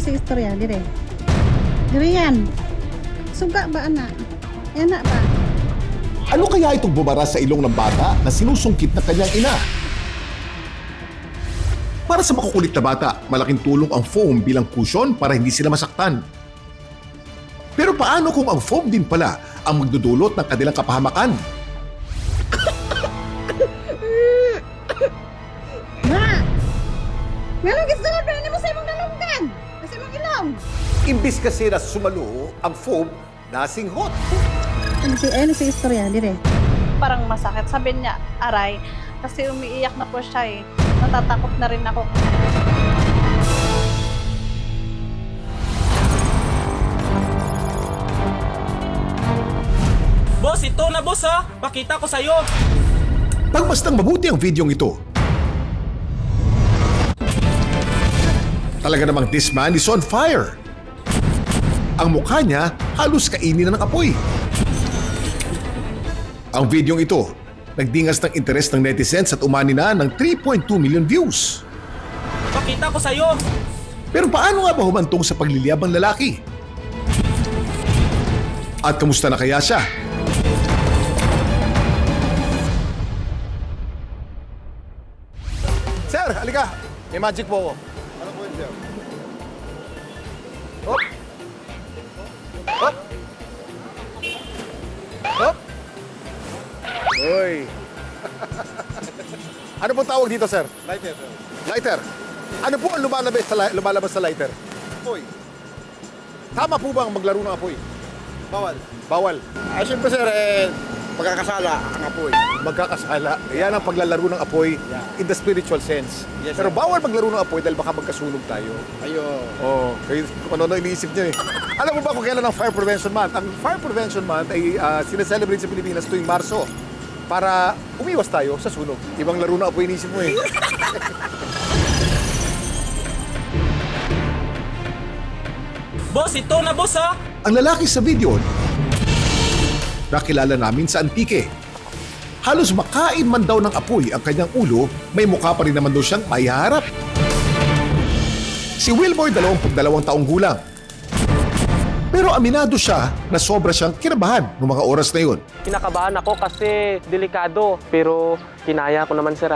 si istorya, dire. Dire yan. Suga ba, anak? Anak ba? Ano kaya itong bumara sa ilong ng bata na sinusungkit ng kanyang ina? Para sa makukulit na bata, malaking tulong ang foam bilang cushion para hindi sila masaktan. Pero paano kung ang foam din pala ang magdudulot ng kanilang kapahamakan? Ma! Ngalong isunod ba ni mo sa imong nalunggan? Sa imong ilong? Imbis kasi na sumalo ang foam, nasinghot. Ano si istorya, dire. Parang masakit. Sabi niya, aray, kasi umiiyak na po siya eh. Natatakot na rin ako. Boss, ito na boss ha! Pakita ko sa'yo! Pagmastang mabuti ang videong ito. Talaga namang this man is on fire. Ang mukha niya halos kainin na ng apoy. Ang videong ito, nagdingas ng interes ng netizens at umani na ng 3.2 million views. Pakita ko sa'yo! Pero paano nga ba humantong sa pagliliyab ang lalaki? At kamusta na kaya siya? Sir, halika. May magic po ako. Ano po yun, sir? Hop! Hop! Hop! Uy! Ano pong tawag dito, sir? Lighter, sir. Lighter? Ano po ang lumalabas sa lighter? Apoy. Tama po ba ang maglaro ng apoy? Bawal. Bawal. Siyempre sir, pagkakasala ang apoy. Magkakasala. Yan ang paglalaro ng apoy in the spiritual sense. Yes, Pero sir. bawal maglaro ng apoy dahil baka magkasunog tayo. Ayun. Oo, kung ano iniisip niyo eh. Alam mo ba kung kailan ang Fire Prevention Month? Ang Fire Prevention Month ay sineselebrate sa Pilipinas tuwing Marso para umiwas tayo sa sunog. Ibang laro na apoy iniisip mo eh. Boss, ito na boss ha! Ang lalaki sa video, nakilala namin sa Antique. Halos makain man daw ng apoy ang kanyang ulo, may mukha pa rin naman daw siyang maiharap. Si Wilmore, 22 taong gulang. Pero aminado siya na sobra siyang kinabahan noong mga oras na yun. Kinakabahan ako kasi delikado, pero kinaya ko naman sir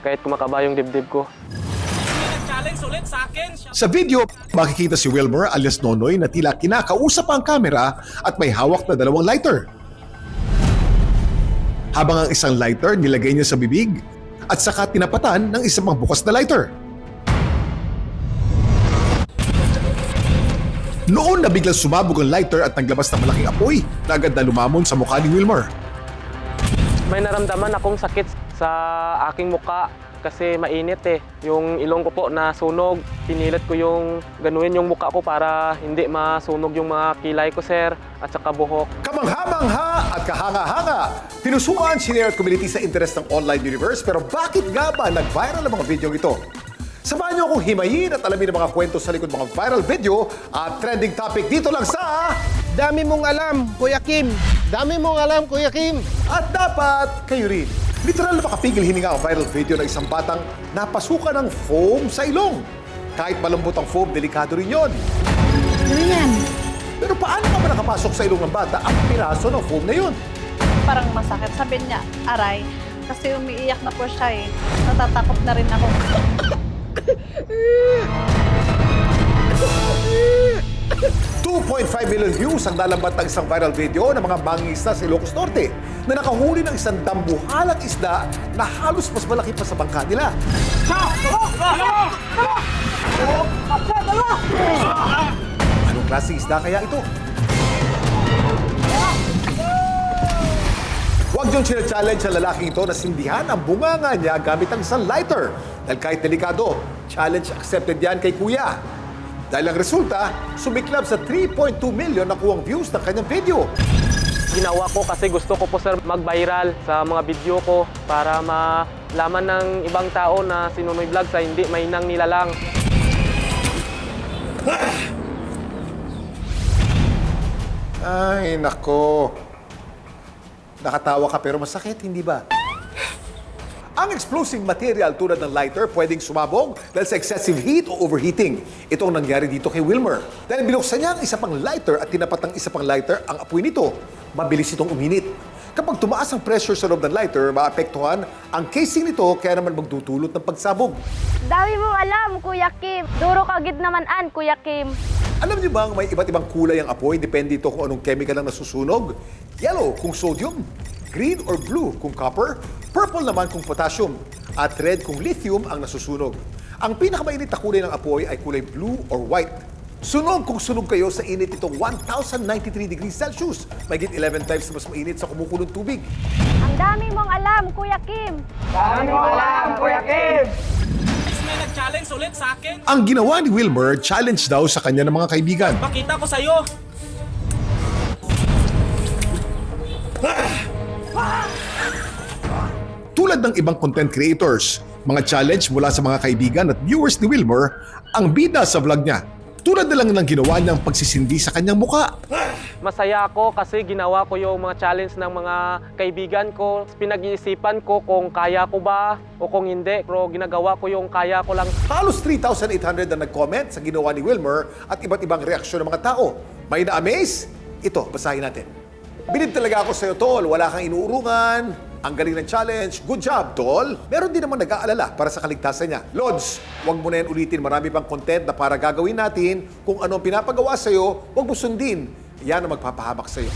kahit kumakaba yung dibdib ko. Challenge ulit sa akin! Sa video, makikita si Wilmer alias Nonoy na tila kinakausap ang kamera at may hawak na 2 lighter. Habang ang isang lighter nilagay niya sa bibig at saka tinapatan ng isang pang bukas na lighter. Noon na biglang sumabog ang lighter at naglabas ng malaking apoy na agad na lumamon sa mukha ni Wilmer. May naramdaman akong sakit sa aking muka kasi mainit Yung ilong ko po nasunog, pinilit ko yung ganuin yung muka ko para hindi masunog yung mga kilay ko sir at saka buhok. Kamangha-mangha at kahanga-hanga. Pinusuan, sinare at community sa interest ng online universe. Pero bakit nga ba nag-viral ang mga video ito? Samahan niyo akong himayin at alamin ang mga kwento sa likod mga viral video at trending topic dito lang sa Dami mong alam, Kuya Kim. Dami mong alam, Kuya Kim. At dapat kayo rin. Literal na makapigil hininga ang viral video ng isang batang napasukan ng foam sa ilong. Kahit malambot ang foam, delikado rin yon. Dire yan. Pero paano ka ba nakapasok sa ilong ng bata ang piraso ng foam na yun? Parang masakit. Sabi niya, aray, kasi umiiyak na po siya eh. Natatakot na rin ako. 2.5 million views ang lalambat ng isang viral video ng mga mangingisda sa Ilocos Norte na nakahuli ng isang dambuhalang isda na halos mas malaki pa sa bangka nila. Anong klaseng isda kaya ito? Huwag niyong challenge sa lalaking ito na sindihan ang bunganga niya gamit ang isang lighter. Dahil kahit delikado, challenge accepted yan kay Kuya. Dahil ang resulta, sumiklab sa 3.2 million na kuwang views ng kanyang video. Ginawa ko kasi gusto ko po sir mag-viral sa mga video ko para malaman ng ibang tao na si Nonoy Vlog sa hindi mainang nilalang. Ay, nako. Nakatawa ka pero masakit, hindi ba? Ang explosive material tulad ng lighter pwedeng sumabog dahil sa excessive heat o overheating. Ito ang nangyari dito kay Wilmer. Dahil binuksan niya ang isa pang lighter at tinapat ng isa pang lighter ang apoy nito, mabilis itong uminit. Kapag tumaas ang pressure sa loob ng lighter, maapektuhan ang casing nito kaya naman magdudulot ng pagsabog. Dami mong alam, Kuya Kim. Duro kagid naman an, Kuya Kim. Alam niyo bang may iba't ibang kulay ang apoy depende ito kung anong chemical ang nasusunog? Yellow kung sodium, green or blue kung copper, purple naman kung potassium, at red kung lithium ang nasusunog. Ang pinakamainit na kulay ng apoy ay kulay blue or white. Sunog kung sunog kayo sa init itong 1,093 degrees Celsius. Mahigit 11 times mas mainit sa kumukulong tubig. Ang dami mong alam, Kuya Kim. May nag-challenge ulit sa akin. Ang ginawa ni Wilmer, challenge daw sa kanya ng mga kaibigan. Pakita ko sa'yo. Tulad ng ibang content creators, mga challenge mula sa mga kaibigan at viewers ni Wilmer ang bida sa vlog niya. Tulad na lang ng ginawa niyang pagsisindi sa kanyang muka. Masaya ako kasi ginawa ko yung mga challenge ng mga kaibigan ko. Pinag-iisipan ko kung kaya ko ba o kung hindi. Pero ginagawa ko yung kaya ko lang. Halos 3,800 na nag-comment sa ginawa ni Wilmer at iba't ibang reaksyon ng mga tao. May na-amaze? Ito, basahin natin. Bilib talaga ako sa'yo, Tol. Wala kang inuurungan. Ang galing ng challenge. Good job, Tol. Meron din naman nag-aalala para sa kaligtasan niya. Lods, huwag mo na yan ulitin. Marami pang content na para gagawin natin. Kung ano ang pinapagawa sa'yo, huwag mo sundin. Yan ang magpapahamak sa'yo.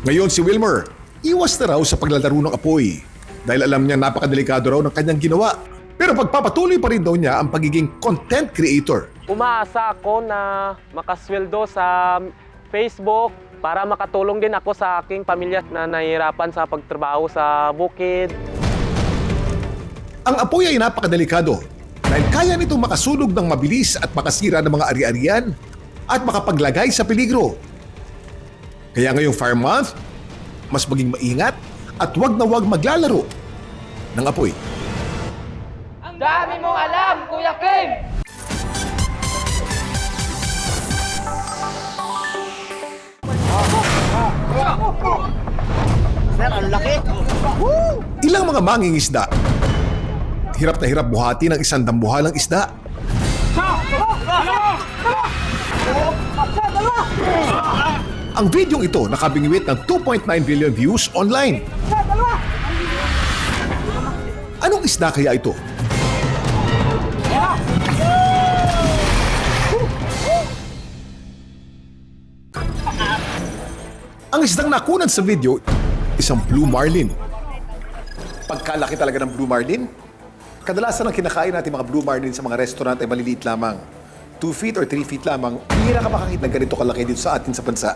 Ngayon si Wilmer, iwas na raw sa paglalaro ng apoy dahil alam niya napakadelikado raw ng kanyang ginawa. Pero pagpapatuloy pa rin daw niya ang pagiging content creator. Umaasa ako na makasweldo sa Facebook para makatulong din ako sa aking pamilya na nahihirapan sa pagtrabaho sa bukid. Ang apoy ay napakadelikado dahil kaya nitong makasunog ng mabilis at makasira ng mga ari-arian at makapaglagay sa peligro. Kaya ngayong Fire Month, mas maging maingat at wag na wag maglalaro ng apoy. Ang dami mong alam, Kuya Kim! Sir, ang laki. Ilang mga mangingisda, hirap na hirap buhati ng isang dambuhalang isda. Ang videong ito nakabingwit ng 2.9 billion views online. Anong isda kaya ito? Ang isdang nakunan sa video, isang blue marlin. Pagkalaki talaga ng blue marlin? Kadalasan ang kinakain natin mga blue marlin sa mga restaurant ay maliliit lamang. 2 feet or 3 feet lamang, hihira ka makakita ng ganito kalaki dito sa atin sa bansa.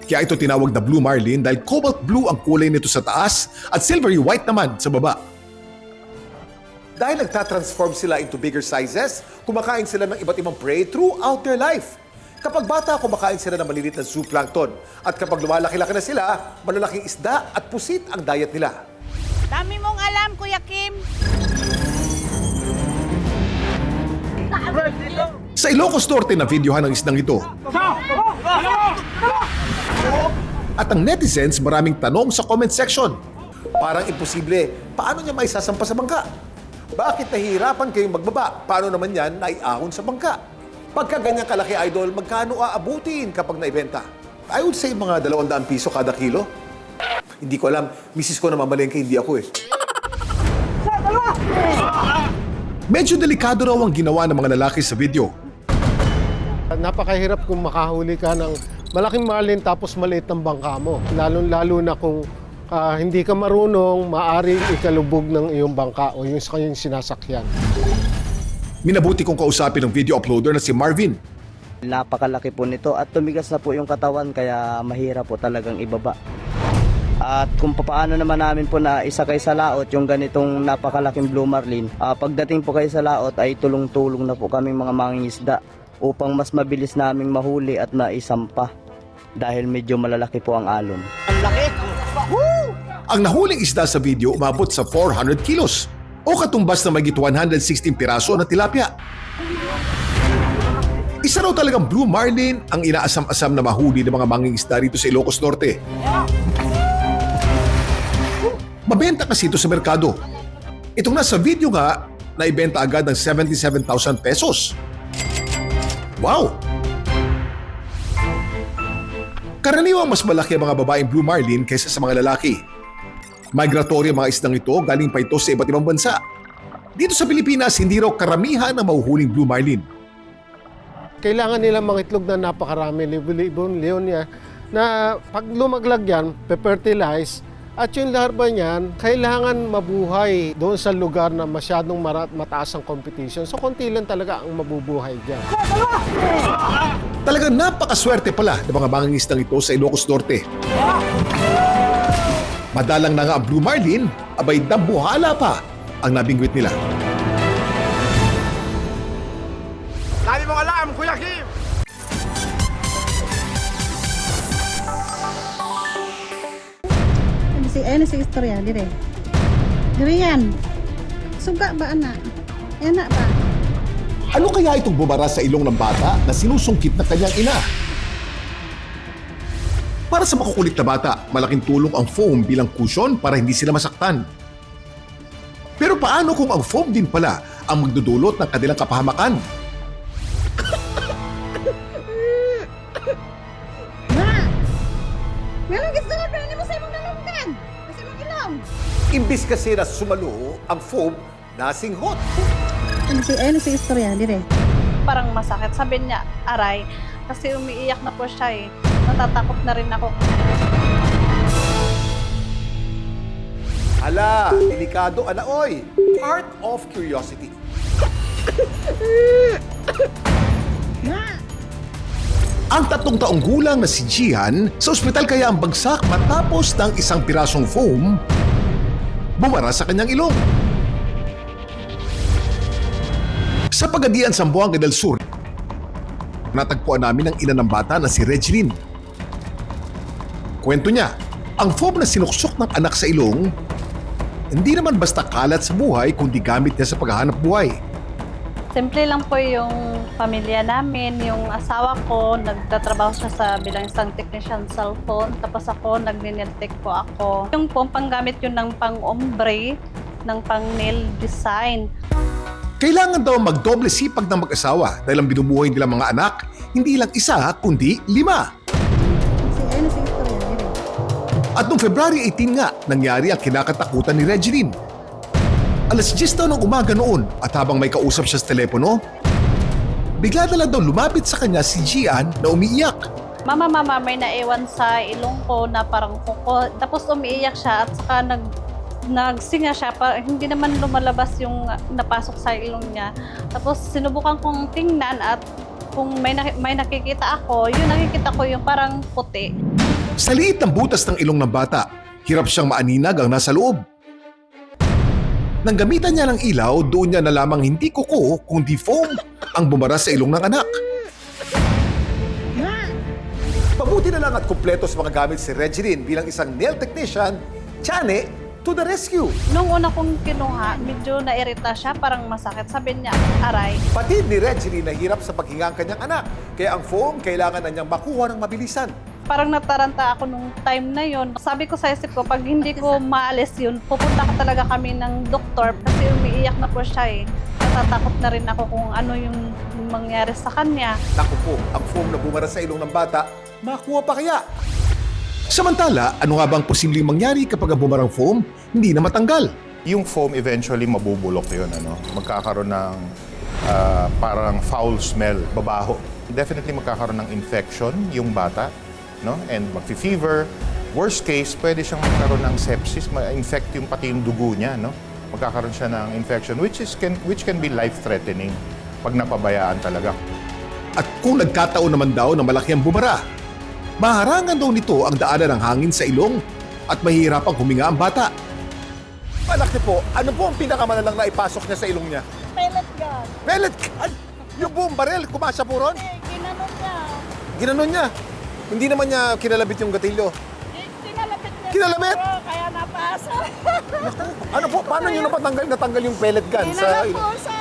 Kaya ito tinawag na blue marlin dahil cobalt blue ang kulay nito sa taas at silvery white naman sa baba. Dahil nagtatransform sila into bigger sizes, kumakain sila ng iba't ibang prey throughout their life. Kapag bata, kumakain sila ng maliliit na zooplankton. At kapag lumalaki-laki na sila, malalaking isda at pusit ang diet nila. Dami mong alam, Kuya Kim. Sa Ilocos Norte na videohan ang isdang ito. At ang netizens maraming tanong sa comment section. Parang imposible, paano niya maisasampa sa bangka? Bakit nahihirapan kayong magbaba? Paano naman yan naiahon sa bangka? Pagka ganyan kalaki, Idol, magkano aabutin kapag naibenta? I would say mga 200 piso kada kilo. Hindi ko alam, misis ko na mamalengke, hindi ako eh. Medyo delikado raw ang ginawa ng mga lalaki sa video. Napakahirap kung makahuli ka ng malaking marlin tapos maliit ng bangka mo. Lalo na kung hindi ka marunong, maaring ikalubog ng iyong bangka o yung sa kanyang sinasakyan. Minabuti kong kausapin ng video uploader na si Marvin. Napakalaki po nito at tumigas na po yung katawan kaya mahirap po talagang ibaba. At kung paano naman namin po na isakay sa laot yung ganitong napakalaking blue marlin, pagdating po kayo sa laot ay tulong-tulong na po kaming mga mangingisda upang mas mabilis naming mahuli at maisampa dahil medyo malalaki po ang alon. Ang laki! Ang nahuling isda sa video umabot sa 400 kilos o katumbas na magit 116 piraso na tilapia. Isa raw talagang blue marlin ang inaasam-asam na mahuli ng mga mangingisda rito sa Ilocos Norte. Mabenta kasi ito sa merkado. Itong nasa video nga, naibenta agad ng 77,000 pesos. Wow! Karaniwang mas malaki ang mga babaeng Blue Marlin kaysa sa mga lalaki. Migratory ang mga isdang ito, galing pa ito sa iba't ibang bansa. Dito sa Pilipinas, hindi raw karamihan ang mahuhuling Blue Marlin. Kailangan nilang mangitlog na napakarami, libon niya, na pag lumaglag yan, pe-fertilize, at yung larva niyan, kailangan mabuhay doon sa lugar na masyadong mataas ang competition. So, konti lang talaga ang mabubuhay dyan. Talagang napakaswerte pala ng mga mangingisdang ito sa Ilocos Norte. Madalang na nga ang Blue Marlin, abay dambuhala pa ang nabingwit nila. Dami mong alam, Kuya Kim! Ano si istorya, dire. Dire yan. Suga ba, anak? Anak ba? Ano kaya itong bumara sa ilong ng bata na sinusungkit ng kanyang ina? Para sa makukulit na bata, malaking tulong ang foam bilang cushion para hindi sila masaktan. Pero paano kung ang foam din pala ang magdudulot ng kanilang kapahamakan? Ma! Ngayon gusto na pwede mo sa imong nalunggan. Kasi mong ilong. Imbis kasi na sumalo, ang foam nasinghot. Ano si istorya, dire. Parang masakit. Sabi niya, aray, kasi umiiyak na po siya eh. Natatakot na rin ako. Ala, delikado, alaoy. Part of curiosity. Ma! Ang 3 taong gulang na si Jihan sa ospital kaya ang bagsak matapos ng isang pirasong foam bumara sa kanyang ilong. Sa Pagadian, Zamboanga del Sur, natagpuan namin ang ina ng bata na si Regeline. Kwento niya, ang foam na sinuksok ng anak sa ilong, hindi naman basta kalat sa buhay kundi gamit niya sa paghahanap buhay. Simple lang po yung pamilya namin, yung asawa ko, nagtatrabaho siya sa bilang isang technician cellphone, tapos ako, nagniniltek po ako. Yung po, panggamit yun ng pang-ombre, ng pang-nail design. Kailangan daw magdoble sipag ng mag-asawa dahil ang binubuhay nilang mga anak, hindi lang isa kundi 5. Ano si istorya, dire. At noong February 18 nga, nangyari ang kinakatakutan ni Regeline. Alas 10 daw ng umaga noon at habang may kausap siya sa telepono, bigla na lang daw lumapit sa kanya si Gian na umiiyak. Mama, may naiwan sa ilong ko na parang kuko. Tapos umiiyak siya at saka nagsinga siya. Hindi naman lumalabas yung napasok sa ilong niya. Tapos sinubukan kong tingnan at kung may nakikita ako, yung nakikita ko yung parang puti. Sa liit ng butas ng ilong ng bata, hirap siyang maaninag ang nasa loob. Nang gamitan niya ng ilaw, doon niya nalamang hindi kuko kundi foam ang bumara sa ilong ng anak. Mabuti na lang at kumpleto sa mga gamit si Regeline bilang isang nail technician, Chane, to the rescue. Nung una kong kinuha, medyo nairita siya, parang masakit. Sabi niya, aray. Pati ni Regeline nahirap sa paghinga ang kanyang anak, kaya ang foam kailangan na niyang makuha ng mabilisan. Parang nataranta ako nung time na yon. Sabi ko sa isip ko, pag hindi ko maalis yun, pupunta ka talaga kami ng doktor kasi umiiyak na po siya eh. Natatakot na rin ako kung ano yung mangyari sa kanya. Naku po, ang foam na bumara sa ilong ng bata, makuha pa kaya? Samantala, ano nga bang posibleng mangyari kapag ang bumarang foam hindi na matanggal? Yung foam eventually mabubulok yun, magkakaroon ng parang foul smell, babaho. Definitely magkakaroon ng infection yung bata, and magfi-fever. Worst case, pwede siyang magkaroon ng sepsis, ma-infect yung pati yung dugo niya, Magkakaroon siya ng infection which can be life-threatening pag napabayaan talaga. At kung nagkataon naman daw na malaki ang bumara, maharangan daw nito ang daanan ng hangin sa ilong at mahihirapang huminga ang bata. Malaki po, ano po ang pinakamalalang na ipasok niya sa ilong niya? Pellet gun. Pellet gun! Yung buong barel, kumasya po ron? Ginanon niya. Ginanon niya. Hindi naman niya kinalabit yung gatilyo. Kinalapit niya. Kinalabit? Kaya napasa. Ano po, paano niyo natanggal yung pellet gun sa ilong? po sa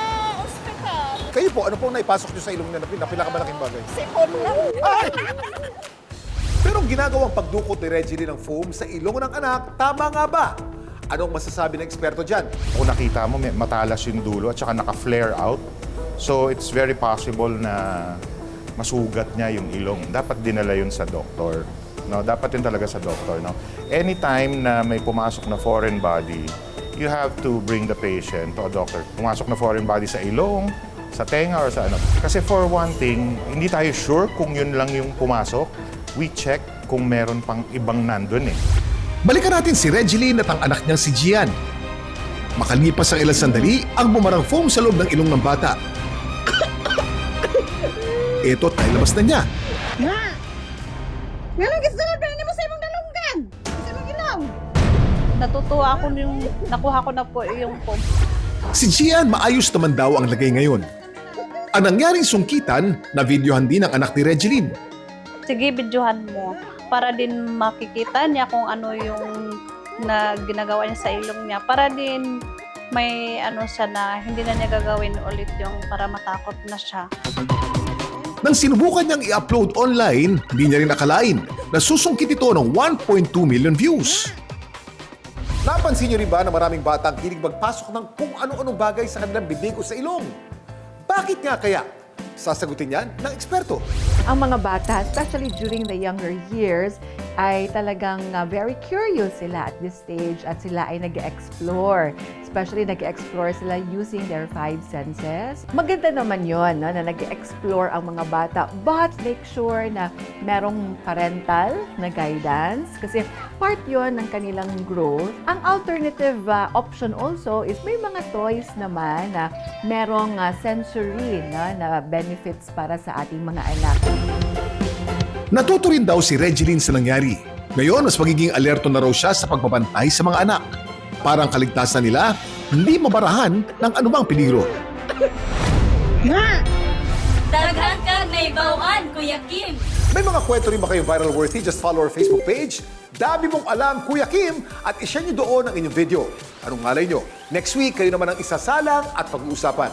ospital. Kayo po, ano po naipasok niyo sa ilong niya na pinakamalaking bagay? Sipon lang. Ay! Pero ang ginagawang pagdukot ni Regeline ng foam sa ilong ng anak, tama nga ba? Anong masasabi ng eksperto dyan? Kung nakita mo, matalas yung dulo at saka naka-flare out. So it's very possible na masugat niya yung ilong. Dapat dinala yun sa doktor. No, dapat yun talaga sa doktor. No? Anytime na may pumasok na foreign body, you have to bring the patient to a doctor. Pumasok na foreign body sa ilong, sa tenga, or sa ano. Kasi for one thing, hindi tayo sure kung yun lang yung pumasok. We check kung meron pang ibang nandun eh. Balikan natin si Regeline at ang anak niyang si Gian. Makalipas ang ilang sandali, ang bumarang foam sa loob ng ilong ng bata. Ito, tailabas na niya. Nga! Nga lang gisulod na mo sa imong dalunggan! Sa imong ilong! Natutuwa ako yung nakuha ko na po yung foam. Si Gian maayos naman daw ang lagay ngayon. Ang nangyaring sungkitan, na videohan din ng anak ni Regeline. Sige, videohan mo para din makikita niya kung ano yung na ginagawa niya sa ilong niya. Para din may ano siya na hindi na niya gagawin ulit yung para matakot na siya. Nang sinubukan niyang i-upload online, hindi niya rin akalain na susungkit ito ng 1.2 million views. Napansin niyo rin ba na maraming bata ang hilig magpasok ng kung ano-anong bagay sa kanilang bibig o sa ilong? Bakit nga kaya? Sasagutin yan ng eksperto. Ang mga bata, especially during the younger years, ay talagang very curious sila at this stage at sila ay nag-explore. Especially nag-explore sila using their 5 senses. Maganda naman yon no, na nag-explore ang mga bata, but make sure na merong parental na guidance kasi part yon ng kanilang growth. Ang alternative option also is may mga toys naman na merong sensory na benefits para sa ating mga anak. Natuto rin daw si Regeline sa nangyari. Ngayon, mas magiging alerto na raw siya sa pagbabantay sa mga anak. Parang kaligtasan nila, hindi mabarahan ng anumang peligro. Nga! Daghan ka na ibawaan, Kuya Kim. May mga kwento rin ba kayo viral worthy? Just follow our Facebook page. Dami mong alam, Kuya Kim, at ishare niyo doon ang inyong video. Anong malay niyo? Next week, kayo naman ang isasalang at pag-uusapan.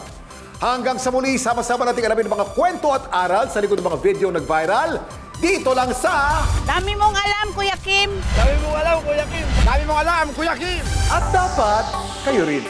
Hanggang sa muli, sama-sama natin alamin ang mga kwento at aral sa likod ng mga video nag-viral. Dito lang sa... Dami mong alam, Kuya Kim! Dami mong alam, Kuya Kim. Dami mong alam, Kuya Kim. At dapat, kayo rin.